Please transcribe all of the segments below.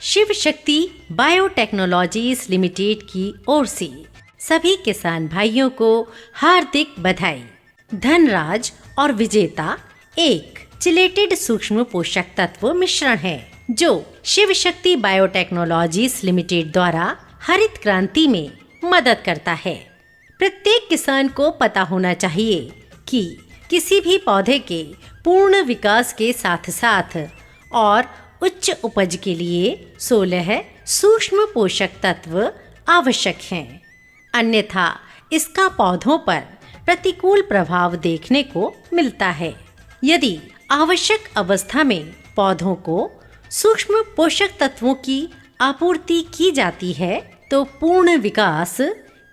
Shiv Shakti biotechnologies limited की ओर से सभी किसान भाइयों को हार्दिक बधाई। धनराज और विजेता एक चिलेटेड सूक्ष्म पोषक तत्व मिश्रण है जो शिव शक्ति बायोटेक्नोलॉजीज लिमिटेड द्वारा हरित क्रांति में मदद करता है। प्रत्येक किसान को पता होना चाहिए कि किसी भी पौधे के पूर्ण विकास के साथ साथ और उच्च उपज के लिए 16 सूक्ष्म पोषक तत्व आवश्यक हैं, अन्यथा इसका पौधों पर प्रतिकूल प्रभाव देखने को मिलता है। यदि आवश्यक अवस्था में पौधों को सूक्ष्म पोषक तत्वों की आपूर्ति की जाती है तो पूर्ण विकास,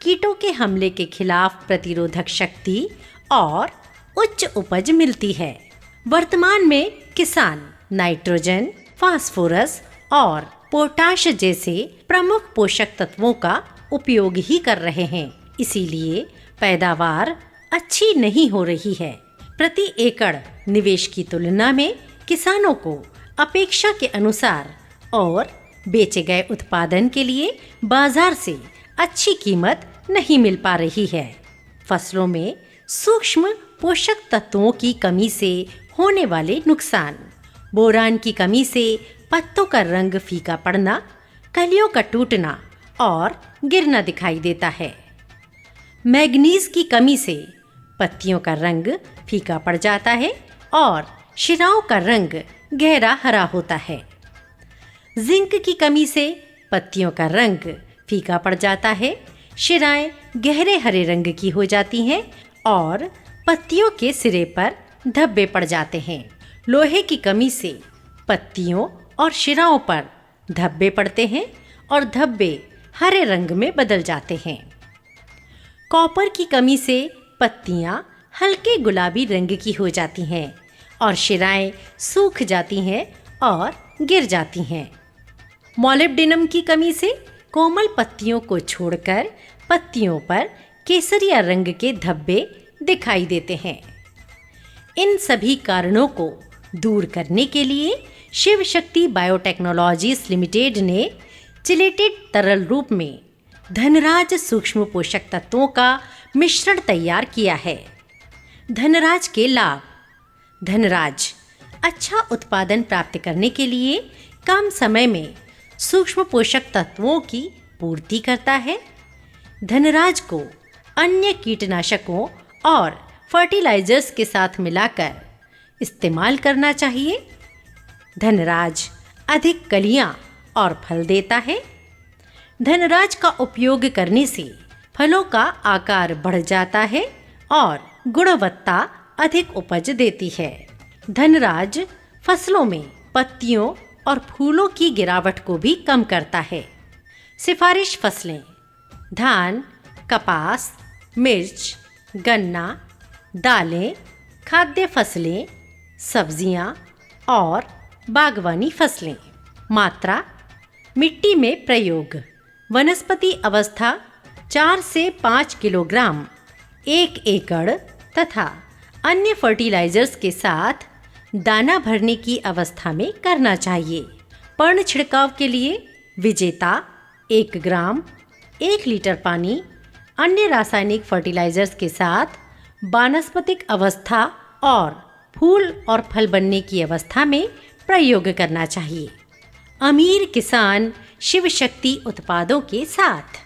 कीटों के हमले के खिलाफ प्रतिरोधक शक्ति और उच्च उपज मिलती है। वर्तमान में किसान नाइट्रोजन, फास्फोरस और पोटाश जैसे प्रमुख पोषक तत्वों का उपयोग ही कर रहे हैं, इसीलिए पैदावार अच्छी नहीं हो रही है। प्रति एकड़ निवेश की तुलना में किसानों को अपेक्षा के अनुसार और बेचे गए उत्पादन के लिए बाजार से अच्छी कीमत नहीं मिल पा रही है। फसलों में सूक्ष्म पोषक तत्वों की कमी से होने वाले नुकसान, बोरान की कमी से पत्तों का रंग फीका पड़ना, कलियों का टूटना और गिरना दिखाई देता है। मैग्नीज की कमी से पत्तियों का रंग फीका पड़ जाता है और शिराओं का रंग गहरा हरा होता है। जिंक की कमी से पत्तियों का रंग फीका पड़ जाता है, शिराएं गहरे हरे रंग की हो जाती हैं और पत्तियों के सिरे पर धब्बे पड़ जाते हैं। लोहे की कमी से पत्तियों और शिराओं पर धब्बे पड़ते हैं और धब्बे हरे रंग में बदल जाते हैं। कॉपर की कमी से पत्तियां हल्के गुलाबी रंग की हो जाती हैं और शिराएं सूख जाती हैं और गिर जाती हैं। मोलिब्डेनम की कमी से कोमल पत्तियों को छोड़कर पत्तियों पर केसरिया रंग के धब्बे दिखाई देते हैं। इन सभी कारणों को दूर करने के लिए शिव शक्ति बायोटेक्नोलॉजीज लिमिटेड ने चिलेटेड तरल रूप में धनराज सूक्ष्म पोषक तत्वों का मिश्रण तैयार किया है। धनराज के लाभ। धनराज अच्छा उत्पादन प्राप्त करने के लिए कम समय में सूक्ष्म पोषक तत्वों की पूर्ति करता है। धनराज को अन्य कीटनाशकों और फर्टिलाइजर्स के साथ मिलाकर इस्तेमाल करना चाहिए। धनराज अधिक कलियां और फल देता है। धनराज का उपयोग करने से फलों का आकार बढ़ जाता है और गुणवत्ता अधिक उपज देती है। धनराज फसलों में पत्तियों और फूलों की गिरावट को भी कम करता है। सिफारिश फसलें: धान, कपास, मिर्च, गन्ना, दालें, खाद्य फसलें, सब्जियां और बागवानी फसलें। मात्रा: मिट्टी में प्रयोग: वनस्पति अवस्था 4 से 5 किलोग्राम 1 एकड़ तथा अन्य फर्टिलाइजर्स के साथ दाना भरने की अवस्था में करना चाहिए। पर्ण छिड़काव के लिए विजेता 1 ग्राम 1 लीटर पानी अन्य रासायनिक फर्टिलाइजर्स के साथ वानस्पतिक अवस्था और फूल और फल बनने की अवस्था में प्रयोग करना चाहिए। अमीर किसान शिव शक्ति उत्पादों के साथ।